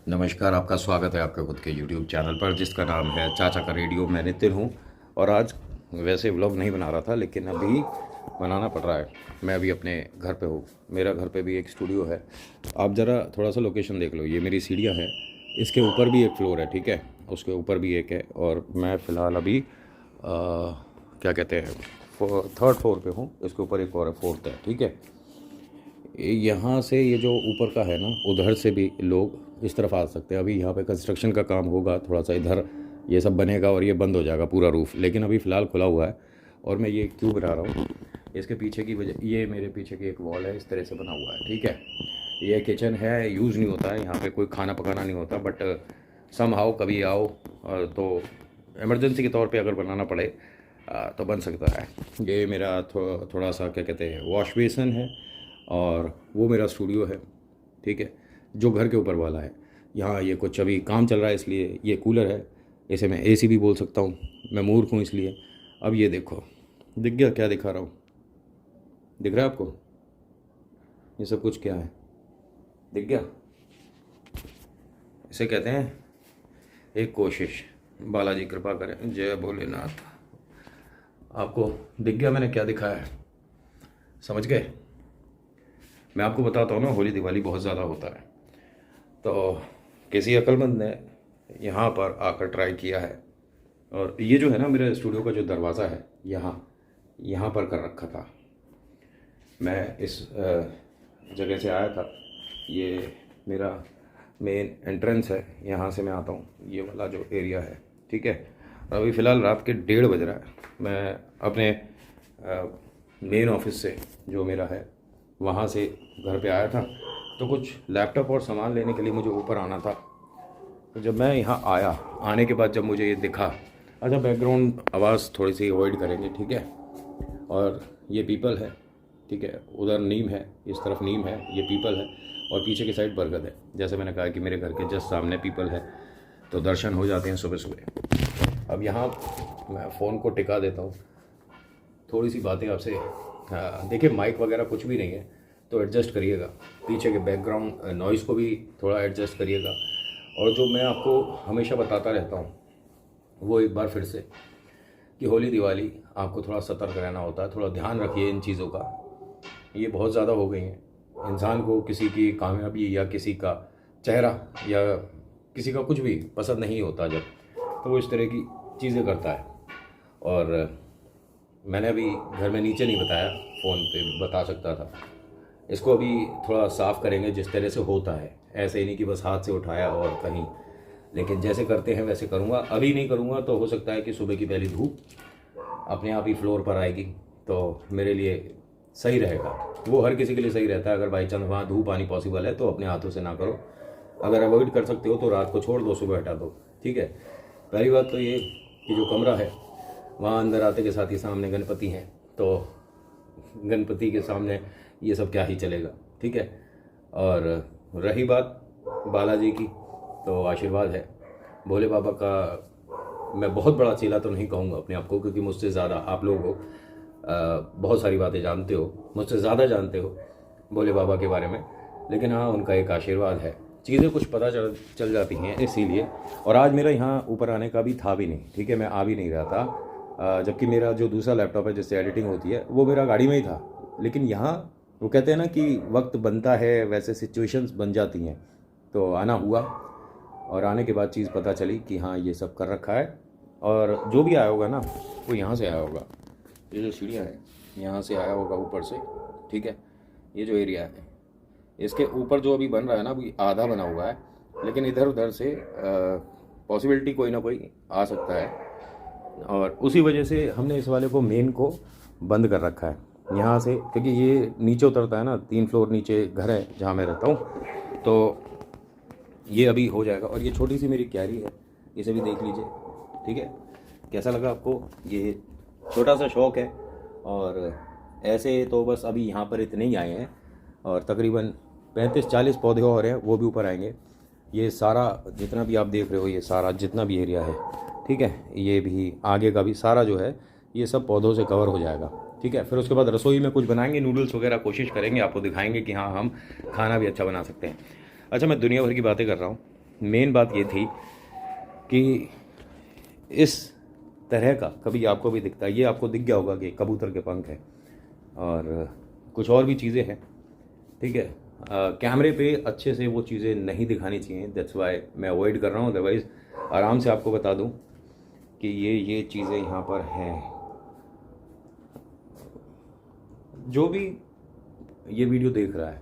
नमस्कार, आपका स्वागत है आपके खुद के यूट्यूब चैनल पर जिसका नाम है चाचा का रेडियो। मैं नितिन हूँ और आज वैसे व्लॉग नहीं बना रहा था लेकिन अभी बनाना पड़ रहा है। मैं अभी अपने घर पे हूँ। मेरा घर पे भी एक स्टूडियो है। आप ज़रा थोड़ा सा लोकेशन देख लो। ये मेरी सीढ़ियाँ हैं, इसके ऊपर भी एक फ्लोर है, ठीक है, उसके ऊपर भी एक है और मैं फ़िलहाल अभी क्या कहते हैं थर्ड फ्लोर पे हूँ। इसके ऊपर एक और है, फोर्थ है, ठीक है। यहाँ से ये जो ऊपर का है ना, उधर से भी लोग इस तरफ आ सकते हैं। अभी यहाँ पे कंस्ट्रक्शन का काम होगा, थोड़ा सा इधर ये सब बनेगा और ये बंद हो जाएगा पूरा रूफ़, लेकिन अभी फ़िलहाल खुला हुआ है। और मैं ये क्यों बना रहा हूँ, इसके पीछे की वजह, ये मेरे पीछे की एक वॉल है, इस तरह से बना हुआ है, ठीक है। ये किचन है, यूज़ नहीं होता है, यहाँ पे कोई खाना पकाना नहीं होता, बट सम हाउ कभी आओ तो इमरजेंसी के तौर पे अगर बनाना पड़े तो बन सकता है। ये मेरा थोड़ा सा क्या कहते हैं वॉश बेसन है और वो मेरा स्टूडियो है, ठीक है, जो घर के ऊपर वाला है। यहाँ ये कुछ अभी काम चल रहा है इसलिए ये कूलर है, इसे मैं एसी भी बोल सकता हूँ। मैं मूर्ख हूँ इसलिए। अब ये देखो, दिख गया क्या दिखा रहा हूँ? दिख रहा है आपको ये सब कुछ क्या है? दिख गया? इसे कहते हैं एक कोशिश। बालाजी कृपा करें, जय भोलेनाथ। आपको दिख गया मैंने क्या दिखाया है? समझ गए? मैं आपको बताता हूँ ना, होली दिवाली बहुत ज़्यादा होता है, तो किसी अक्लमंद ने यहाँ पर आकर ट्राई किया है। और ये जो है ना, मेरे स्टूडियो का जो दरवाज़ा है यहाँ यहाँ पर कर रखा था। मैं इस जगह से आया था। ये मेरा मेन एंट्रेंस है, यहाँ से मैं आता हूँ, ये वाला जो एरिया है, ठीक है। और अभी फ़िलहाल रात के 1:30 बज रहा है। मैं अपने मेन ऑफिस से जो मेरा है वहाँ से घर पे आया था, तो कुछ लैपटॉप और सामान लेने के लिए मुझे ऊपर आना था। तो जब मैं यहाँ आया, आने के बाद जब मुझे ये दिखा, अच्छा बैकग्राउंड आवाज़ थोड़ी सी अवॉइड करेंगे, ठीक है। और ये पीपल है, ठीक है, उधर नीम है, इस तरफ नीम है, ये पीपल है और पीछे की साइड बरगद है। जैसे मैंने कहा कि मेरे घर के जस्ट सामने पीपल है, तो दर्शन हो जाते हैं सुबह सुबह। अब यहाँ मैं फ़ोन को टिका देता हूँ, थोड़ी सी बातें आपसे। हाँ, देखिए माइक वगैरह कुछ भी नहीं है, तो एडजस्ट करिएगा। पीछे के बैकग्राउंड नॉइज़ को भी थोड़ा एडजस्ट करिएगा। और जो मैं आपको हमेशा बताता रहता हूँ वो एक बार फिर से, कि होली दिवाली आपको थोड़ा सतर्क रहना होता है, थोड़ा ध्यान रखिए इन चीज़ों का। ये बहुत ज़्यादा हो गई हैं। इंसान को किसी की कामयाबी या किसी का चेहरा या किसी का कुछ भी पसंद नहीं होता जब, तो वो इस तरह की चीज़ें करता है। और मैंने अभी घर में नीचे नहीं बताया, फ़ोन पे बता सकता था। इसको अभी थोड़ा साफ़ करेंगे जिस तरह से होता है, ऐसे ही नहीं कि बस हाथ से उठाया और कहीं, लेकिन जैसे करते हैं वैसे करूँगा। अभी नहीं करूँगा तो हो सकता है कि सुबह की पहली धूप अपने आप ही फ्लोर पर आएगी, तो मेरे लिए सही रहेगा। वो हर किसी के लिए सही रहता है। अगर बाई चांस वहाँ धूप आनी पॉसिबल है तो अपने हाथों से ना करो। अगर अवॉइड कर सकते हो तो रात को छोड़ दो, सुबह हटा दो, ठीक है। पहली बात तो ये कि जो कमरा है वहाँ अंदर आते के साथ ही सामने गणपति हैं, तो गणपति के सामने ये सब क्या ही चलेगा, ठीक है। और रही बात बालाजी की, तो आशीर्वाद है भोले बाबा का। मैं बहुत बड़ा चेला तो नहीं कहूँगा अपने आप को, क्योंकि मुझसे ज़्यादा आप लोग हो, बहुत सारी बातें जानते हो, मुझसे ज़्यादा जानते हो भोले बाबा के बारे में। लेकिन हाँ, उनका एक आशीर्वाद है, चीज़ें कुछ पता चल जाती हैं इसीलिए। और आज मेरा यहाँ ऊपर आने का भी था भी नहीं, ठीक है, मैं आ भी नहीं रहा था। जबकि मेरा जो दूसरा लैपटॉप है जिससे एडिटिंग होती है वो मेरा गाड़ी में ही था। लेकिन यहाँ वो कहते हैं ना कि वक्त बनता है वैसे सिचुएशंस बन जाती हैं, तो आना हुआ। और आने के बाद चीज़ पता चली कि हाँ ये सब कर रखा है। और जो भी आया होगा ना वो यहाँ से आया होगा। ये जो सीढ़ियाँ हैं यहाँ से आया होगा ऊपर से, ठीक है। ये जो एरिया है इसके ऊपर जो अभी बन रहा है ना, अभी आधा बना हुआ है, लेकिन इधर उधर से पॉसिबिलिटी कोई ना कोई आ सकता है। और उसी वजह से हमने इस वाले को मेन को बंद कर रखा है यहाँ से, क्योंकि ये नीचे उतरता है ना, 3 फ्लोर नीचे घर है जहाँ मैं रहता हूँ, तो ये अभी हो जाएगा। और ये छोटी सी मेरी क्यारी है, इसे भी देख लीजिए, ठीक है। कैसा लगा आपको? ये छोटा सा शौक़ है। और ऐसे तो बस अभी यहाँ पर इतने ही आए हैं, और तकरीबन 35-40 पौधे और हैं, वो भी ऊपर आएंगे। ये सारा जितना भी आप देख रहे हो, ये सारा जितना भी एरिया है, ठीक है, ये भी आगे का भी सारा जो है ये सब पौधों से कवर हो जाएगा, ठीक है। फिर उसके बाद रसोई में कुछ बनाएंगे, नूडल्स वगैरह कोशिश करेंगे, आपको दिखाएंगे कि हाँ हम खाना भी अच्छा बना सकते हैं। अच्छा, मैं दुनिया भर की बातें कर रहा हूँ, मेन बात ये थी कि इस तरह का कभी आपको भी दिखता है, ये आपको दिख गया होगा कि कबूतर के पंख है और कुछ और भी चीज़ें हैं, ठीक है। कैमरे पे अच्छे से वो चीज़ें नहीं दिखानी चाहिए, दैट्स वाई मैं अवॉइड कर रहा हूँ। अदरवाइज़ आराम से आपको बता दूँ कि ये चीज़ें यहाँ पर हैं। जो भी ये वीडियो देख रहा है,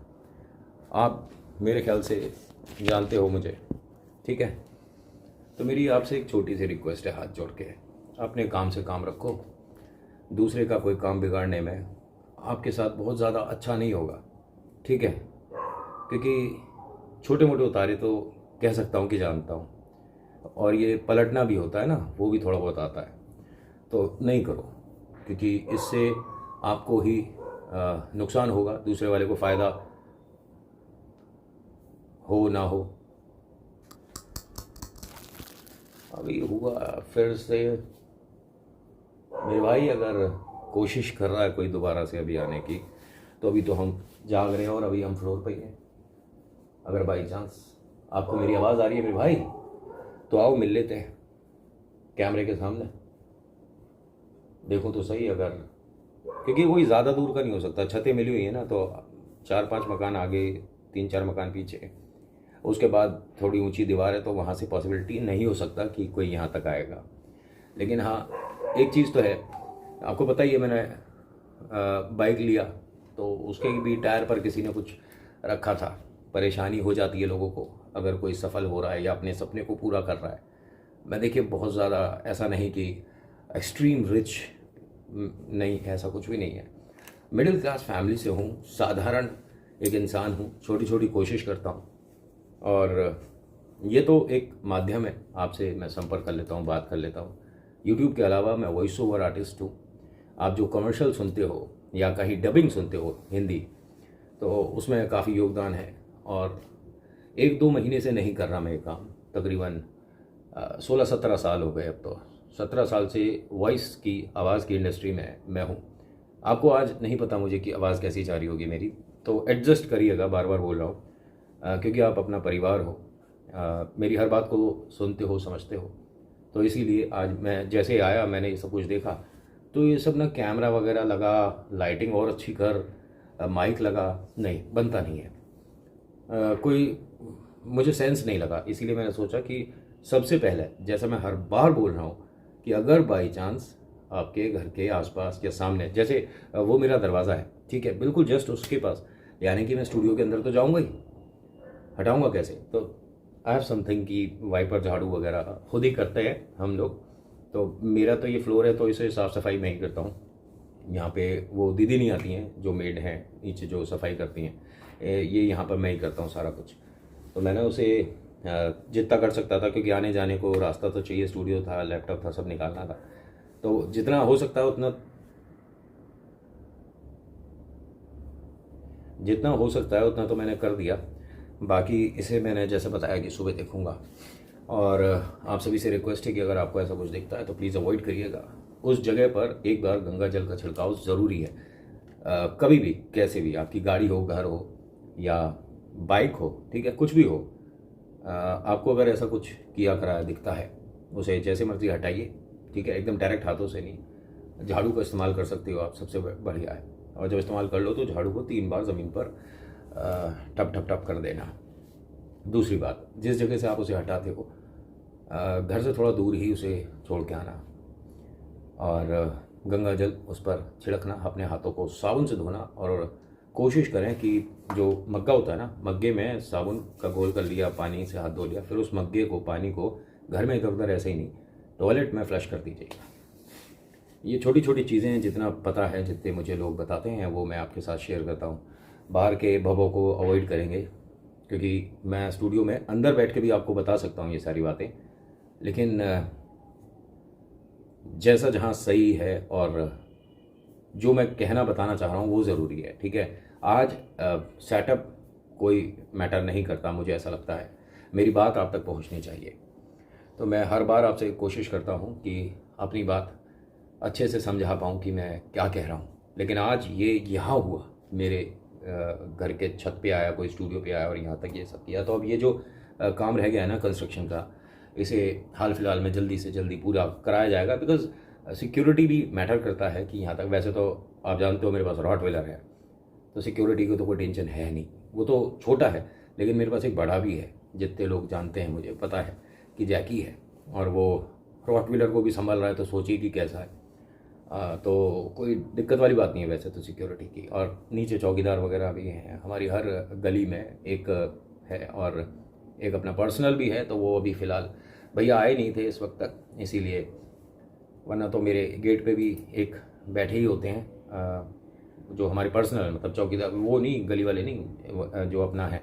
आप मेरे ख्याल से जानते हो मुझे, ठीक है। तो मेरी आपसे एक छोटी सी रिक्वेस्ट है, हाथ जोड़ के, अपने काम से काम रखो। दूसरे का कोई काम बिगाड़ने में आपके साथ बहुत ज़्यादा अच्छा नहीं होगा, ठीक है। क्योंकि छोटे मोटे उतारे तो कह सकता हूँ कि जानता हूँ, और ये पलटना भी होता है ना, वो भी थोड़ा बहुत आता है। तो नहीं करो, क्योंकि इससे आपको ही नुकसान होगा, दूसरे वाले को फ़ायदा हो ना हो। अभी हुआ फिर से मेरे भाई, अगर कोशिश कर रहा है कोई दोबारा से अभी आने की, तो अभी तो हम जाग रहे हैं और अभी हम फ्लोर पे ही हैं। अगर बाई चांस आपको मेरी आवाज़ आ रही है मेरे भाई, तो आओ मिल लेते हैं कैमरे के सामने, देखो तो सही। अगर क्योंकि कोई ज़्यादा दूर का नहीं हो सकता, छतें मिली हुई है ना, तो 4-5 मकान आगे, 3-4 मकान पीछे, उसके बाद थोड़ी ऊंची दीवार है, तो वहाँ से पॉसिबिलिटी नहीं हो सकता कि कोई यहाँ तक आएगा। लेकिन हाँ, एक चीज़ तो है, आपको पता ही है, मैंने बाइक लिया तो उसके भी टायर पर किसी ने कुछ रखा था। परेशानी हो जाती है लोगों को अगर कोई सफल हो रहा है या अपने सपने को पूरा कर रहा है। मैं देखिए बहुत ज़्यादा ऐसा नहीं कि एक्सट्रीम रिच, नहीं, ऐसा कुछ भी नहीं है। मिडिल क्लास फैमिली से हूँ, साधारण एक इंसान हूँ, छोटी छोटी कोशिश करता हूँ, और ये तो एक माध्यम है, आपसे मैं संपर्क कर लेता हूँ, बात कर लेता हूँ। यूट्यूब के अलावा मैं वॉइस ओवर आर्टिस्ट हूँ। आप जो कमर्शियल सुनते हो या कहीं डबिंग सुनते हो हिंदी, तो उसमें काफ़ी योगदान है, और 1-2 महीने से नहीं कर रहा मैं ये काम, तकरीबन 16-17 साल हो गए। अब तो 17 साल से वॉइस की, आवाज़ की इंडस्ट्री में मैं हूँ। आपको आज नहीं पता मुझे कि आवाज़ कैसी जा रही होगी मेरी, तो एडजस्ट करिएगा, बार बार बोल रहा हूँ, क्योंकि आप अपना परिवार हो, मेरी हर बात को सुनते हो, समझते हो। तो इसीलिए आज मैं जैसे आया, मैंने ये सब कुछ देखा, तो ये सब ना कैमरा वगैरह लगा, लाइटिंग और अच्छी कर, माइक लगा, नहीं बनता नहीं है। कोई मुझे सेंस नहीं लगा, इसीलिए मैंने सोचा कि सबसे पहले, जैसा मैं हर बार बोल रहा हूँ, कि अगर बाई चांस आपके घर के आसपास या सामने, जैसे वो मेरा दरवाज़ा है, ठीक है, बिल्कुल जस्ट उसके पास, यानी कि मैं स्टूडियो के अंदर तो जाऊँगा ही, हटाऊँगा कैसे? तो आई हैव समथिंग कि वाइपर, झाड़ू वगैरह खुद ही करते हैं हम लोग। तो मेरा तो ये फ्लोर है, तो इसे साफ़ सफाई मैं ही करता हूँ। यहाँ पे वो दीदी नहीं आती हैं जो मेड हैं नीचे, जो सफाई करती हैं, ये यहाँ पर मैं ही करता हूँ सारा कुछ। तो मैंने उसे जितना कर सकता था, क्योंकि आने जाने को रास्ता तो चाहिए, स्टूडियो था, लैपटॉप था, सब निकालना था, तो जितना हो सकता है उतना, जितना हो सकता है उतना तो मैंने कर दिया। बाकी इसे मैंने जैसे बताया कि सुबह देखूंगा, और आप सभी से रिक्वेस्ट है कि अगर आपको ऐसा कुछ दिखता है तो प्लीज़ अवॉइड करिएगा। उस जगह पर एक बार गंगा जल का छिड़काव ज़रूरी है। कभी भी, कैसे भी, आपकी गाड़ी हो, घर हो या बाइक हो, ठीक है, कुछ भी हो, आपको अगर ऐसा कुछ किया करा दिखता है, उसे जैसे मर्जी हटाइए, ठीक है, एकदम डायरेक्ट हाथों से नहीं। झाड़ू का इस्तेमाल कर सकते हो आप, सबसे बढ़िया है। और जब इस्तेमाल कर लो तो झाड़ू को 3 बार ज़मीन पर टप टप टप कर देना। दूसरी बात, जिस जगह से आप उसे हटाते हो, घर से थोड़ा दूर ही उसे छोड़ के आना, और गंगा जल उस पर छिड़कना, अपने हाथों को साबुन से धोना, और कोशिश करें कि जो मग्गा होता है ना, मग्गे में साबुन का घोल कर लिया, पानी से हाथ धो लिया, फिर उस मग्गे को, पानी को घर में इधर उधर ऐसे ही नहीं, टॉयलेट में फ्लश कर दीजिएगा। ये छोटी छोटी चीज़ें जितना पता है, जितने मुझे लोग बताते हैं, वो मैं आपके साथ शेयर करता हूँ। बाहर के भवों को अवॉइड करेंगे, क्योंकि मैं स्टूडियो में अंदर बैठ के भी आपको बता सकता हूँ ये सारी बातें, लेकिन जैसा जहाँ सही है और जो मैं कहना बताना चाह रहा हूँ वो ज़रूरी है, ठीक है। आज सेटअप कोई मैटर नहीं करता, मुझे ऐसा लगता है, मेरी बात आप तक पहुँचनी चाहिए। तो मैं हर बार आपसे कोशिश करता हूँ कि अपनी बात अच्छे से समझा पाऊँ कि मैं क्या कह रहा हूँ। लेकिन आज ये यहाँ हुआ मेरे घर के छत पे आया, कोई स्टूडियो पे आया और यहाँ तक ये सब किया। तो अब ये जो काम रह गया है ना कंस्ट्रक्शन का, इसे हाल फिलहाल में जल्दी से जल्दी पूरा कराया जाएगा, बिकॉज सिक्योरिटी भी मैटर करता है कि यहाँ तक। वैसे तो आप जानते हो मेरे पास रॉटवेलर है, तो सिक्योरिटी को तो कोई टेंशन है नहीं, वो तो छोटा है, लेकिन मेरे पास एक बड़ा भी है। जितने लोग जानते हैं मुझे पता है कि जैकी है, और वो रॉटवेलर को भी संभाल रहा है, तो सोचिए कि कैसा है। तो कोई दिक्कत वाली बात नहीं है वैसे तो सिक्योरिटी की। और नीचे चौकीदार वगैरह भी हैं, हमारी हर गली में एक है, और एक अपना पर्सनल भी है। तो वो अभी फ़िलहाल भैया आए नहीं थे इस वक्त तक, इसीलिए, वरना तो मेरे गेट पे भी एक बैठे ही होते हैं जो हमारे पर्सनल, मतलब चौकीदार, वो नहीं, गली वाले नहीं, जो अपना है।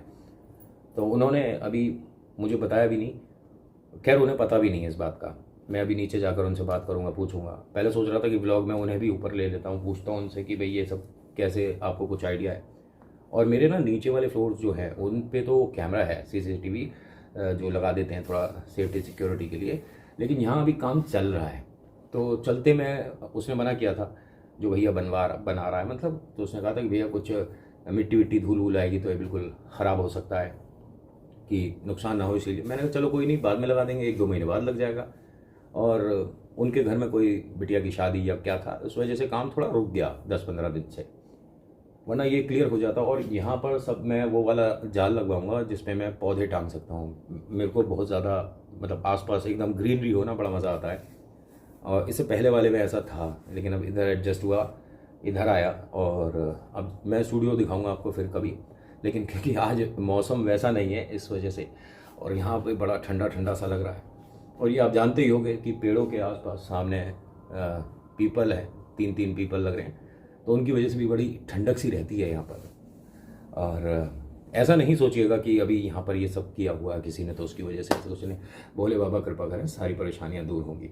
तो उन्होंने अभी मुझे बताया भी नहीं, खैर उन्हें पता भी नहीं है इस बात का। मैं अभी नीचे जाकर उनसे बात करूंगा, पूछूंगा। पहले सोच रहा था कि व्लॉग में उन्हें भी ऊपर ले लेता हूँ, पूछता हूँ उनसे कि भाई ये सब कैसे, आपको कुछ आइडिया है। और मेरे ना नीचे वाले फ्लोर्स जो हैं उन पे तो कैमरा है, CCTV जो लगा देते हैं थोड़ा सेफ्टी सिक्योरिटी के लिए, लेकिन यहाँ अभी काम चल रहा है। तो चलते में उसने मना किया था, जो भैया बना रहा है मतलब, तो उसने कहा था कि भैया कुछ मिट्टी विट्टी धूल वूल आएगी तो ये बिल्कुल ख़राब हो सकता है, कि नुकसान ना हो, इसीलिए मैंने कहा चलो कोई नहीं, बाद में लगा देंगे, 1-2 महीने बाद लग जाएगा। और उनके घर में कोई बिटिया की शादी या क्या था, उस वजह से काम थोड़ा रुक गया 10-15 दिन से, वरना ये क्लियर हो जाता। और यहाँ पर सब मैं वो वाला जाल लगवाऊंगा जिसमें मैं पौधे टांग सकता हूँ। मेरे को बहुत ज़्यादा, मतलब आसपास एकदम ग्रीनरी हो ना, बड़ा मज़ा आता है। और इससे पहले वाले में ऐसा था, लेकिन अब इधर एडजस्ट हुआ, इधर आया। और अब मैं स्टूडियो दिखाऊंगा आपको फिर कभी, लेकिन क्योंकि आज मौसम वैसा नहीं है इस वजह से, और यहाँ पे बड़ा ठंडा ठंडा सा लग रहा है। और ये आप जानते ही होंगे कि पेड़ों के आसपास सामने पीपल है, 3-3 पीपल लग रहे हैं, तो उनकी वजह से भी बड़ी ठंडक सी रहती है यहाँ पर। और ऐसा नहीं सोचिएगा कि अभी यहाँ पर ये सब किया हुआ है किसी ने तो उसकी वजह से, तो उसने, भोले बाबा कृपा करें, सारी परेशानियाँ दूर होंगी।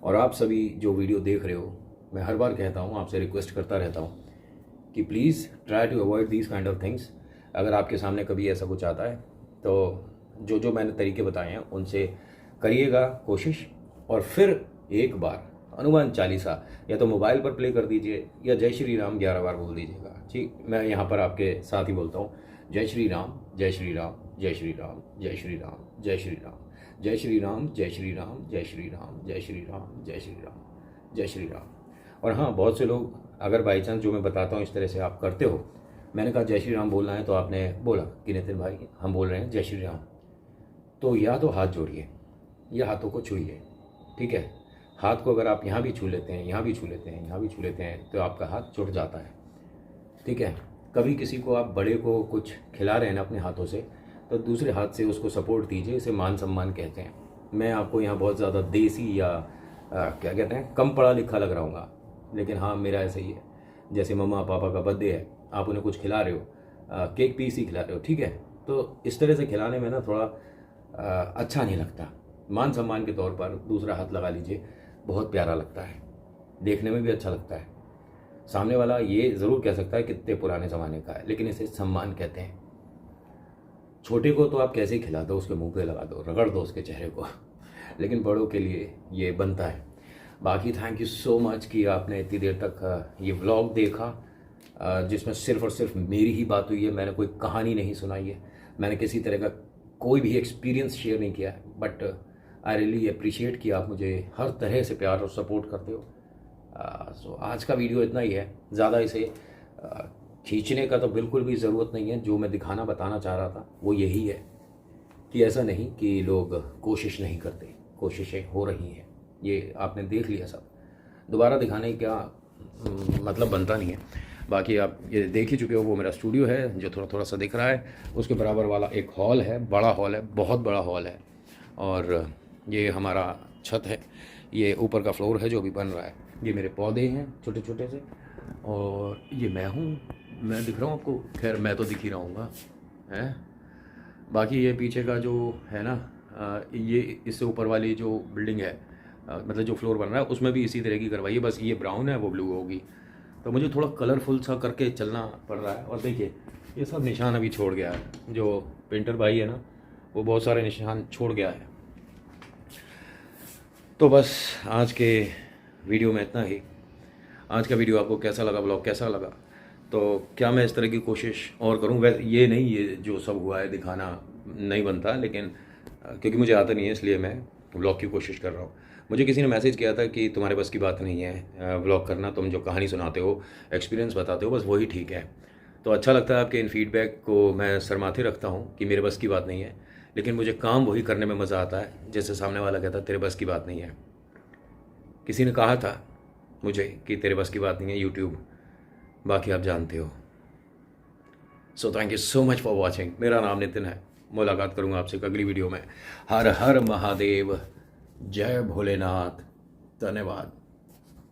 और आप सभी जो वीडियो देख रहे हो, मैं हर बार कहता हूँ, आपसे रिक्वेस्ट करता रहता हूँ कि please try to avoid these kind of things. अगर आपके सामने कभी ऐसा कुछ आता है तो जो जो मैंने तरीके बताए हैं उनसे करिएगा कोशिश, और फिर एक बार हनुमान चालीसा या तो मोबाइल पर प्ले कर दीजिए, या जय श्री राम 11 बार बोल दीजिएगा। ठीक, मैं यहाँ पर आपके साथ ही बोलता हूँ, जय श्री राम, जय श्री राम, जय श्री राम, जय श्री राम, जय श्री राम, जय श्री राम, जय श्री राम, जय श्री राम, जय श्री राम, जय श्री राम, जय श्री राम। और हाँ, बहुत से लोग अगर बाई चांस जो मैं बताता हूँ इस तरह से आप करते हो, मैंने कहा जय श्री राम बोलना है, तो आपने बोला कि नितिन भाई हम बोल रहे हैं जय श्री राम, तो या तो हाथ जोड़िए या हाथों को छूइए। ठीक है, हाथ को अगर आप यहाँ भी छू लेते हैं, यहाँ भी छू लेते हैं, यहाँ भी छू लेते हैं, तो आपका हाथ जुड़ जाता है। ठीक है, कभी किसी को आप बड़े को कुछ खिला रहे हैं ना अपने हाथों से, तो दूसरे हाथ से उसको सपोर्ट दीजिए, इसे मान सम्मान कहते हैं। मैं आपको यहाँ बहुत ज़्यादा देसी या क्या कहते हैं, कम पढ़ा लिखा लग रहा हूँ, लेकिन हाँ मेरा ऐसा ही है। जैसे मम्मा पापा का बर्थडे है, आप उन्हें कुछ खिला रहे हो, केक पीस ही खिला रहे हो, ठीक है, तो इस तरह से खिलाने में ना थोड़ा अच्छा नहीं लगता। मान सम्मान के तौर पर दूसरा हाथ लगा लीजिए, बहुत प्यारा लगता है, देखने में भी अच्छा लगता है। सामने वाला ये ज़रूर कह सकता है कितने पुराने ज़माने का है, लेकिन इसे सम्मान कहते हैं। छोटे को तो आप कैसे ही खिला दो, उसके मुंह पे लगा दो, रगड़ दो उसके चेहरे को, लेकिन बड़ों के लिए ये बनता है। बाकी थैंक यू सो मच कि आपने इतनी देर तक ये व्लॉग देखा, जिसमें सिर्फ और सिर्फ मेरी ही बात हुई है। मैंने कोई कहानी नहीं सुनाई है, मैंने किसी तरह का कोई भी एक्सपीरियंस शेयर नहीं किया है, बट आई रियली अप्रिशिएट कि आप मुझे हर तरह से प्यार और सपोर्ट करते हो। सो आज का वीडियो इतना ही है, ज़्यादा इसे खींचने का तो बिल्कुल भी ज़रूरत नहीं है। जो मैं दिखाना बताना चाह रहा था वो यही है कि ऐसा नहीं कि लोग कोशिश नहीं करते, कोशिशें हो रही हैं, ये आपने देख लिया सब। दोबारा दिखाने का मतलब बनता नहीं है। बाकी आप ये देख ही चुके हो, वो मेरा स्टूडियो है जो थोड़ा थोड़ा सा दिख रहा है, उसके बराबर वाला एक हॉल है, बड़ा हॉल है, बहुत बड़ा हॉल है, और ये हमारा छत है, ये ऊपर का फ्लोर है जो अभी बन रहा है। ये मेरे पौधे हैं छोटे छोटे से, और ये मैं हूँ, मैं दिख रहा हूँ आपको? खैर मैं तो दिख ही रहूँगा है। बाकी ये पीछे का जो है ना, ये इससे ऊपर वाली जो बिल्डिंग है, मतलब जो फ्लोर बन रहा है उसमें भी इसी तरह की करवाई है, बस ये ब्राउन है वो ब्लू होगी, तो मुझे थोड़ा कलरफुल सा करके चलना पड़ रहा है। और देखिए ये सब निशान अभी छोड़ गया है, जो पेंटर भाई है ना वो बहुत सारे निशान छोड़ गया है। तो बस आज के वीडियो में इतना ही। आज का वीडियो आपको कैसा लगा, ब्लॉग कैसा लगा, तो क्या मैं इस तरह की कोशिश और करूं? वैसे ये नहीं, ये जो सब हुआ है दिखाना नहीं बनता, लेकिन क्योंकि मुझे आता नहीं है इसलिए मैं व्लॉग की कोशिश कर रहा हूँ। मुझे किसी ने मैसेज किया था कि तुम्हारे बस की बात नहीं है व्लॉग करना, तुम जो कहानी सुनाते हो, एक्सपीरियंस बताते हो, बस वही ठीक है। तो अच्छा लगता है आपके इन फीडबैक को, मैं सर माथे रखता हूँ कि मेरे बस की बात नहीं है, लेकिन मुझे काम वही करने में मज़ा आता है जैसे सामने वाला कहता तेरे बस की बात नहीं है। किसी ने कहा था मुझे कि तेरे बस की बात नहीं है यूट्यूब, बाकी आप जानते हो। So thank you so much for watching. मेरा नाम नितिन है। मुलाकात करूँगा आपसे एक अगली वीडियो में। हर हर महादेव, जय भोलेनाथ, धन्यवाद।